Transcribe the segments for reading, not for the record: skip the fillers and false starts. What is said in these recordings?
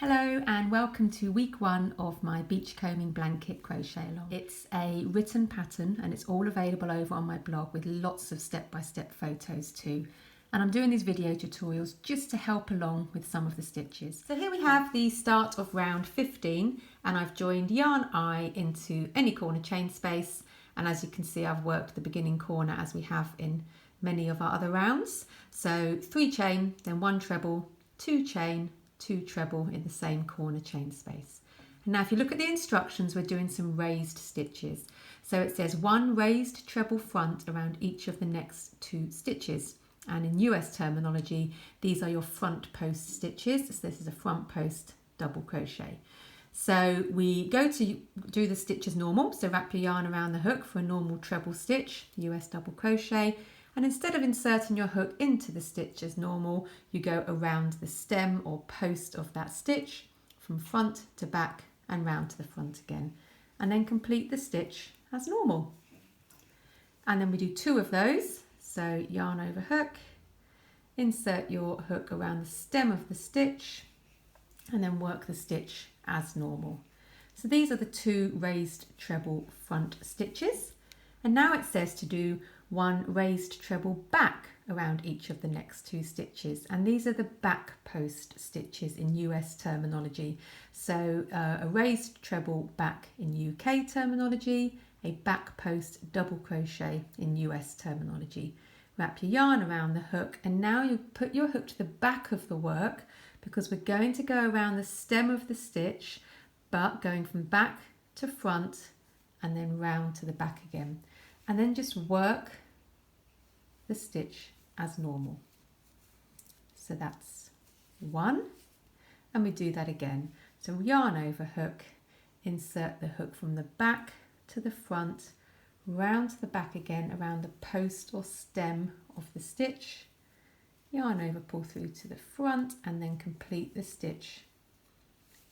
Hello and welcome to week 1 of my Beachcombing Blanket crochet along. It's a written pattern and it's all available over on my blog with lots of step-by-step photos too. And I'm doing these video tutorials just to help along with some of the stitches. So here we have the start of round 15 and I've joined yarn eye into any corner chain space, and as you can see I've worked the beginning corner as we have in many of our other rounds. So 3 chain, then 1 treble, 2 chain, 2 treble in the same corner chain space. And now if you look at the instructions, we're doing some raised stitches. So it says 1 raised treble front around each of the next 2 stitches. And in US terminology, these are your front post stitches. So this is a front post double crochet. So we go to do the stitch as normal. So wrap your yarn around the hook for a normal treble stitch, US double crochet. And instead of inserting your hook into the stitch as normal, you go around the stem or post of that stitch from front to back and round to the front again. And then complete the stitch as normal. And then we do 2 of those. So yarn over hook, insert your hook around the stem of the stitch, and then work the stitch as normal. So these are the 2 raised treble front stitches. And now it says to do 1 raised treble back around each of the next 2 stitches, and these are the back post stitches in US terminology. So a raised treble back in UK terminology, a back post double crochet in US terminology. Wrap your yarn around the hook, and now you put your hook to the back of the work because we're going to go around the stem of the stitch, but going from back to front and then round to the back again. And then just work the stitch as normal. So that's 1, and we do that again. So yarn over hook, insert the hook from the back to the front, round to the back again around the post or stem of the stitch, yarn over, pull through to the front, and then complete the stitch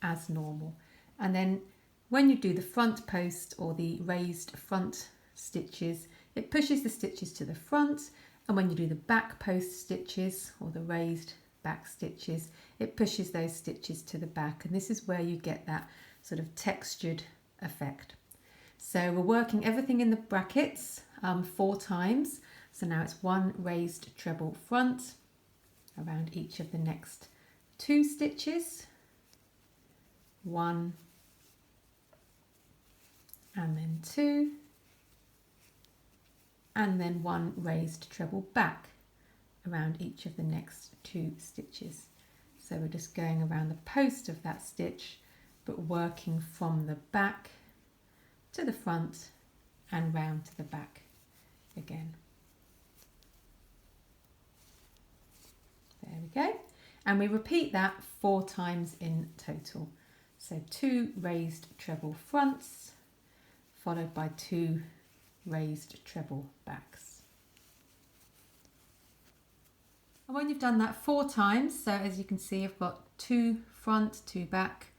as normal. And then when you do the front post or the raised front stitches, it pushes the stitches to the front, and when you do the back post stitches or the raised back stitches, it pushes those stitches to the back, and this is where you get that sort of textured effect. So we're working everything in the brackets 4 times. So now it's 1 raised treble front around each of the next 2 stitches, 1 and then 2, and then 1 raised treble back around each of the next 2 stitches. So we're just going around the post of that stitch, but working from the back to the front and round to the back again. There we go. And we repeat that 4 times in total. So 2 raised treble fronts, followed by 2 raised treble backs. And when you've done that 4 times, so as you can see I've got 2 front, 2 back,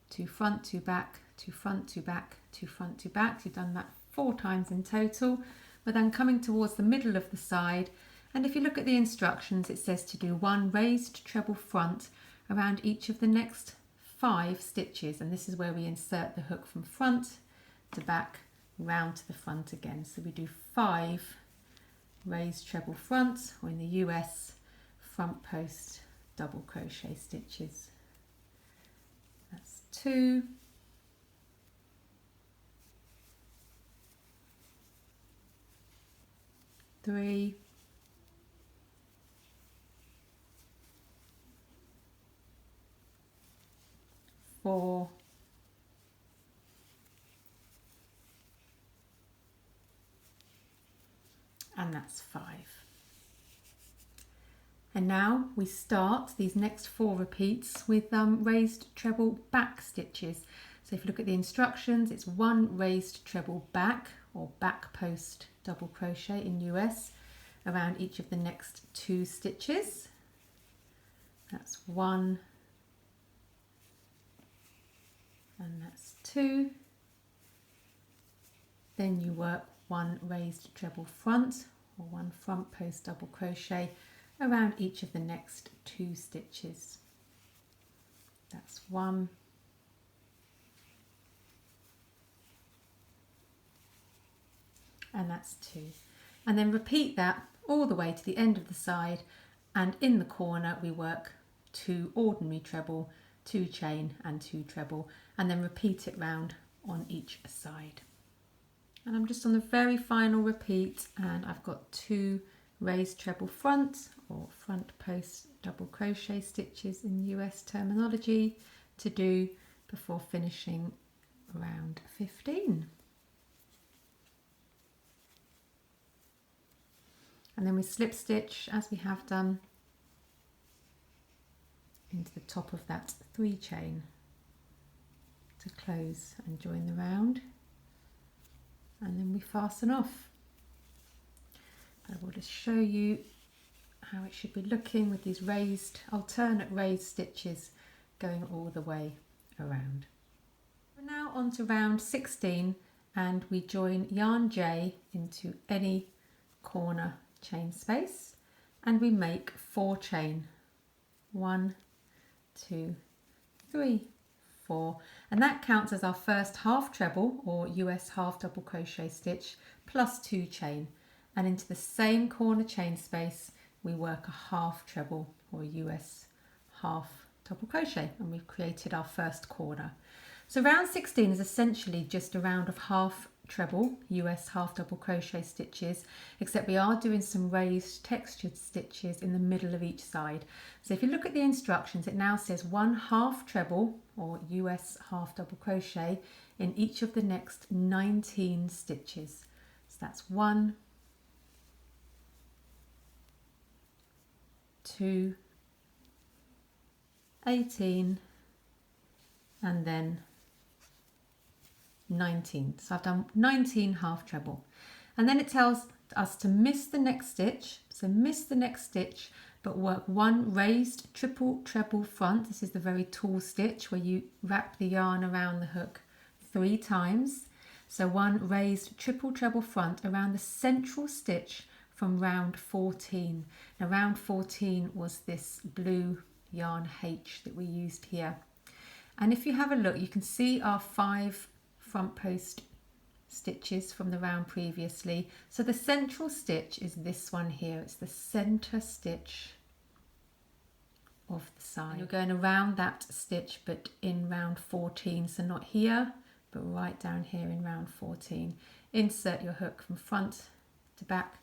2 front, 2 back, 2 front, 2 back, 2 front, 2 back. You've done that 4 times in total. We're then coming towards the middle of the side, and if you look at the instructions it says to do 1 raised treble front around each of the next 5 stitches, and this is where we insert the hook from front to back, round to the front again. So we do 5 raised treble front, or in the US, front post double crochet stitches. That's 2, 3, 4, and that's 5. And now we start these next 4 repeats with raised treble back stitches. So if you look at the instructions, it's 1 raised treble back or back post double crochet in US around each of the next 2 stitches. That's 1 and that's 2. Then you work 1 raised treble front or 1 front post double crochet around each of the next 2 stitches. That's 1. And that's 2. And then repeat that all the way to the end of the side, and in the corner we work 2 ordinary treble, 2 chain and 2 treble, and then repeat it round on each side. And I'm just on the very final repeat, and I've got 2 raised treble front or front post double crochet stitches in US terminology to do before finishing round 15. And then we slip stitch, as we have done, into the top of that 3 chain to close and join the round, and then we fasten off. I will just show you how it should be looking with these alternate raised stitches going all the way around. We're now on to round 16, and we join yarn J into any corner chain space, and we make 4 chain. 1, 2, 3, 4, and that counts as our first half treble or US half double crochet stitch plus 2 chain, and into the same corner chain space we work a half treble or US half double crochet, and we've created our first corner. So round 16 is essentially just a round of half treble US half double crochet stitches, except we are doing some raised textured stitches in the middle of each side. So if you look at the instructions, it now says 1 half treble or US half double crochet in each of the next 19 stitches. So that's 1, 2, 18, and then 19. So I've done 19 half treble, and then it tells us to miss the next stitch. So miss the next stitch, but work 1 raised triple treble front. This is the very tall stitch where you wrap the yarn around the hook 3 times. So 1 raised triple treble front around the central stitch from round 14. Now round 14 was this blue yarn H that we used here, and if you have a look, you can see our 5 front post stitches from the round previously. So the central stitch is this one here. It's the center stitch of the side. And you're going around that stitch, but in round 14, so not here, but right down here in round 14. Insert your hook from front to back,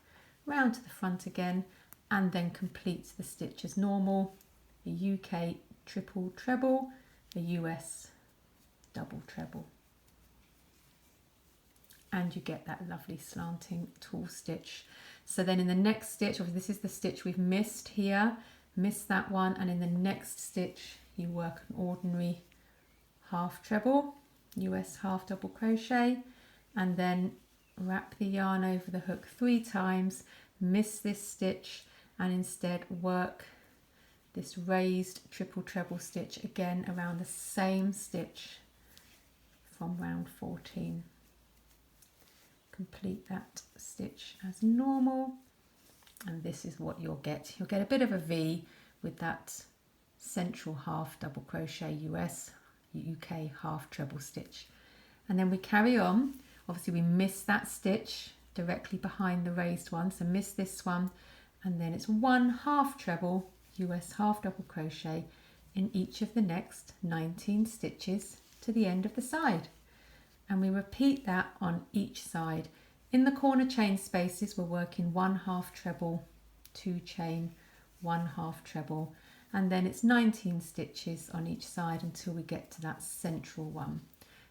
round to the front again, and then complete the stitch as normal. A UK triple treble, a US double treble, and you get that lovely slanting tall stitch. So then in the next stitch, obviously this is the stitch we've missed here, miss that one, and in the next stitch you work an ordinary half treble, US half double crochet, and then wrap the yarn over the hook 3 times, miss this stitch, and instead work this raised triple treble stitch again around the same stitch from round 14. Complete that stitch as normal, and this is what you'll get. You'll get a bit of a V with that central half double crochet US, UK half treble stitch, and then we carry on. Obviously we miss that stitch directly behind the raised one, so miss this one, and then it's 1 half treble US half double crochet in each of the next 19 stitches to the end of the side, and we repeat that on each side. In the corner chain spaces we're working 1 half treble, 2 chain, 1 half treble, and then it's 19 stitches on each side until we get to that central one.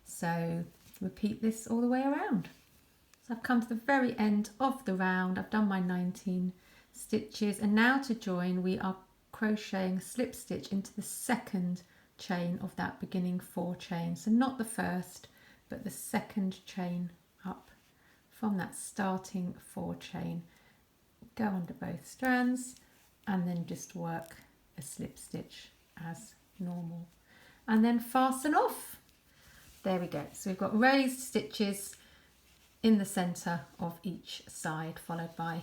So repeat this all the way around. So I've come to the very end of the round. I've done my 19 stitches, and now to join we are crocheting a slip stitch into the second chain of that beginning 4 chains. So not the first, but the second chain up from that starting 4 chain. Go under both strands and then just work a slip stitch as normal, and then fasten off. There we go. So we've got raised stitches in the center of each side, followed by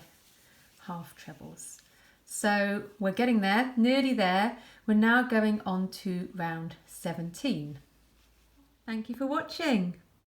half trebles. So we're getting there, nearly there. We're now going on to round 17. Thank you for watching.